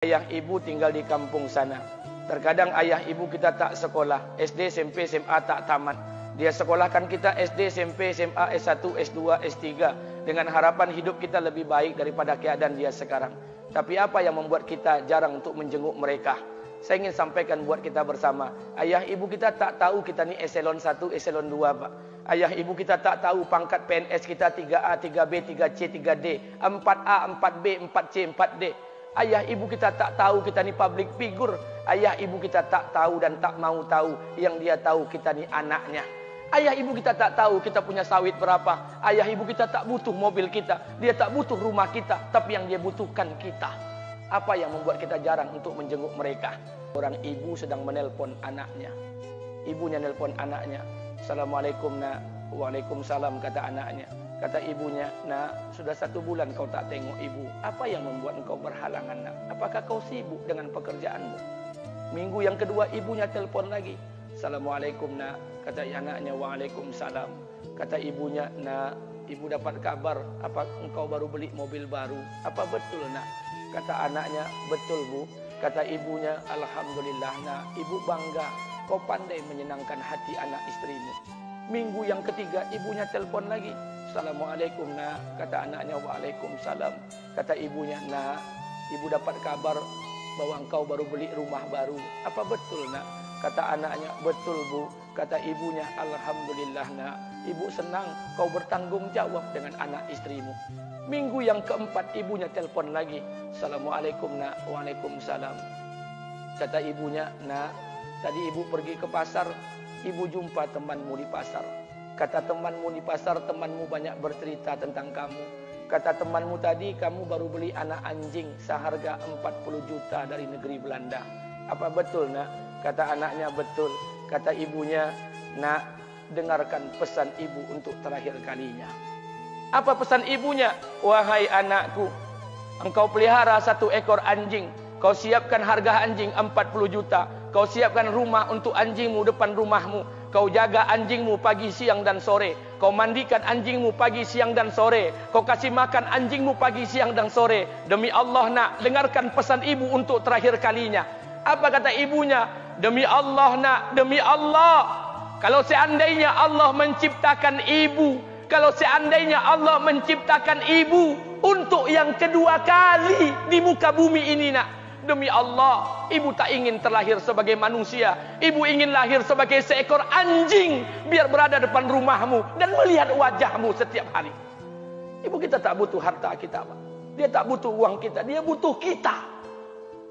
Ayah ibu tinggal di kampung sana. Terkadang ayah ibu kita tak sekolah, SD, SMP, SMA tak tamat. Dia sekolahkan kita SD, SMP, SMA, S1, S2, S3 dengan harapan hidup kita lebih baik daripada keadaan dia sekarang. Tapi apa yang membuat kita jarang untuk menjenguk mereka? Saya ingin sampaikan buat kita bersama. Ayah ibu kita tak tahu kita ni eselon 1, eselon 2, Pak. Ayah ibu kita tak tahu pangkat PNS kita 3A, 3B, 3C, 3D, 4A, 4B, 4C, 4D. Ayah ibu kita tak tahu kita ni public figure. Ayah ibu kita tak tahu dan tak mau tahu. Yang dia tahu kita ni anaknya. Ayah ibu kita tak tahu kita punya sawit berapa. Ayah ibu kita tak butuh mobil kita. Dia tak butuh rumah kita. Tapi yang dia butuhkan kita. Apa yang membuat kita jarang untuk menjenguk mereka? Orang ibu sedang menelpon anaknya. Ibunya nelpon anaknya. Assalamualaikum nak. Waalaikumsalam kata anaknya. Kata ibunya, nak, sudah 1 bulan kau tak tengok ibu. Apa yang membuat engkau berhalangan, nak? Apakah kau sibuk dengan pekerjaanmu? Minggu yang kedua, ibunya telpon lagi. Assalamualaikum, nak. Kata anaknya, waalaikumsalam. Kata ibunya, nak, ibu dapat kabar, apa engkau baru beli mobil baru? Apa betul, nak? Kata anaknya, betul, bu. Kata ibunya, alhamdulillah, nak. Ibu bangga, kau pandai menyenangkan hati anak istrimu. Minggu yang ketiga, ibunya telpon lagi. Assalamualaikum, nak. Kata anaknya, waalaikumsalam. Kata ibunya, nak, ibu dapat kabar bahwa engkau baru beli rumah baru. Apa betul, nak? Kata anaknya, betul, bu. Kata ibunya, alhamdulillah, nak. Ibu senang kau bertanggung jawab dengan anak istrimu. Minggu yang keempat, ibunya telpon lagi. Assalamualaikum, nak. Waalaikumsalam. Kata ibunya, nak, tadi ibu pergi ke pasar, ibu jumpa temanmu di pasar. Kata temanmu di pasar, temanmu banyak bercerita tentang kamu. Kata temanmu tadi, kamu baru beli anak anjing seharga 40 juta dari negeri Belanda. Apa betul, nak? Kata anaknya, betul. Kata ibunya, nak, dengarkan pesan ibu untuk terakhir kalinya. Apa pesan ibunya? Wahai anakku, engkau pelihara 1 ekor anjing. Kau siapkan harga anjing 40 juta. Kau siapkan rumah untuk anjingmu depan rumahmu. Kau jaga anjingmu pagi, siang dan sore. Kau mandikan anjingmu pagi, siang dan sore. Kau kasih makan anjingmu pagi, siang dan sore. Demi Allah, nak, dengarkan pesan ibu untuk terakhir kalinya. Apa kata ibunya? Demi Allah, nak, demi Allah. Kalau seandainya Allah menciptakan ibu, kalau seandainya Allah menciptakan ibu untuk yang kedua kali di muka bumi ini, nak, demi Allah, ibu tak ingin terlahir sebagai manusia. Ibu ingin lahir sebagai seekor anjing, biar berada depan rumahmu dan melihat wajahmu setiap hari. Ibu kita tak butuh harta kita, Pak. Dia tak butuh uang kita, dia butuh kita.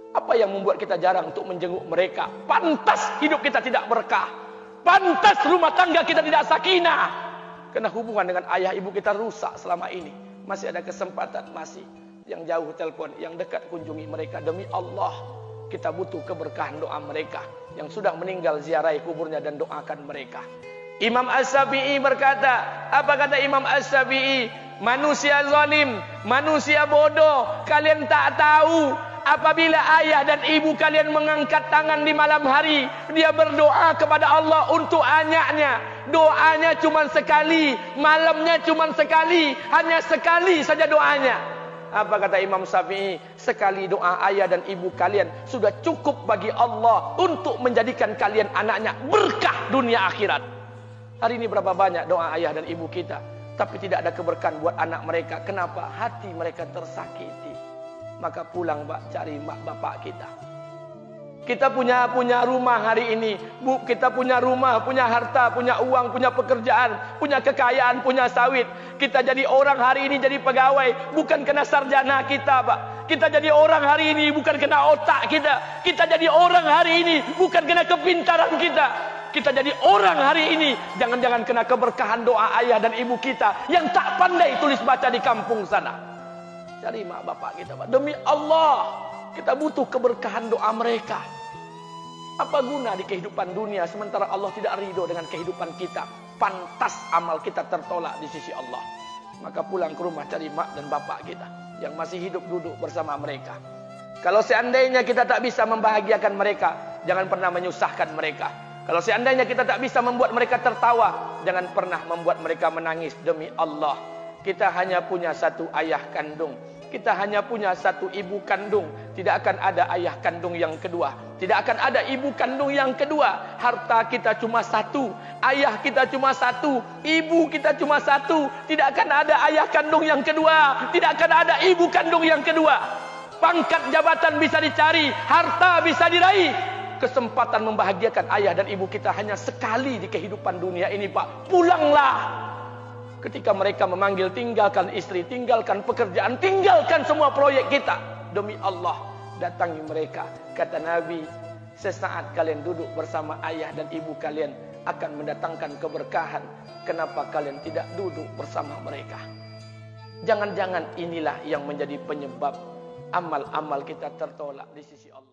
Apa yang membuat kita jarang untuk menjenguk mereka? Pantas hidup kita tidak berkah. Pantas rumah tangga kita tidak sakinah. Karena hubungan dengan ayah ibu kita rusak selama ini. Masih ada kesempatan, masih. Yang jauh telpon, yang dekat kunjungi mereka. Demi Allah, kita butuh keberkahan doa mereka. Yang sudah meninggal, ziarahi kuburnya dan doakan mereka. Imam As-Syafi'i berkata, apa kata Imam As-Syafi'i? Manusia zalim, manusia bodoh, kalian tak tahu apabila ayah dan ibu kalian mengangkat tangan di malam hari, dia berdoa kepada Allah untuk anaknya. Doanya cuma sekali, malamnya cuma sekali, hanya sekali saja doanya. Apa kata Imam Syafi'i? Sekali doa ayah dan ibu kalian sudah cukup bagi Allah untuk menjadikan kalian anaknya berkah dunia akhirat. Hari ini berapa banyak doa ayah dan ibu kita, tapi tidak ada keberkahan buat anak mereka. Kenapa? Hati mereka tersakiti. Maka pulang, Pak, cari mak bapak kita. Kita punya rumah hari ini, Bu, kita punya rumah, punya harta, punya uang, punya pekerjaan, punya kekayaan, punya sawit. Kita jadi orang hari ini jadi pegawai bukan kena sarjana kita, Pak. Kita jadi orang hari ini bukan kena otak kita. Kita jadi orang hari ini bukan kena kepintaran kita. Kita jadi orang hari ini jangan-jangan kena keberkahan doa ayah dan ibu kita yang tak pandai tulis baca di kampung sana. Cari mak bapak kita, Pak. Demi Allah, kita butuh keberkahan doa mereka. Apa guna di kehidupan dunia sementara Allah tidak ridho dengan kehidupan kita? Pantas amal kita tertolak di sisi Allah. Maka pulang ke rumah cari mak dan bapak kita yang masih hidup, duduk bersama mereka. Kalau seandainya kita tak bisa membahagiakan mereka, jangan pernah menyusahkan mereka. Kalau seandainya kita tak bisa membuat mereka tertawa, jangan pernah membuat mereka menangis. Demi Allah, kita hanya punya 1 ayah kandung. Kita hanya punya 1 ibu kandung. tidak akan ada ayah kandung yang kedua, tidak akan ada ibu kandung yang kedua. Harta kita cuma satu, ayah kita cuma satu, ibu kita cuma satu. Tidak akan ada ayah kandung yang kedua, tidak akan ada ibu kandung yang kedua. Pangkat jabatan bisa dicari, harta bisa diraih. Kesempatan membahagiakan ayah dan ibu kita hanya sekali di kehidupan dunia ini, Pak. Pulanglah. Ketika mereka memanggil, tinggalkan istri, tinggalkan pekerjaan, tinggalkan semua proyek kita. Demi Allah, datangi mereka. Kata Nabi, sesaat kalian duduk bersama ayah dan ibu kalian akan mendatangkan keberkahan. Kenapa kalian tidak duduk bersama mereka? Jangan-jangan inilah yang menjadi penyebab amal-amal kita tertolak di sisi Allah.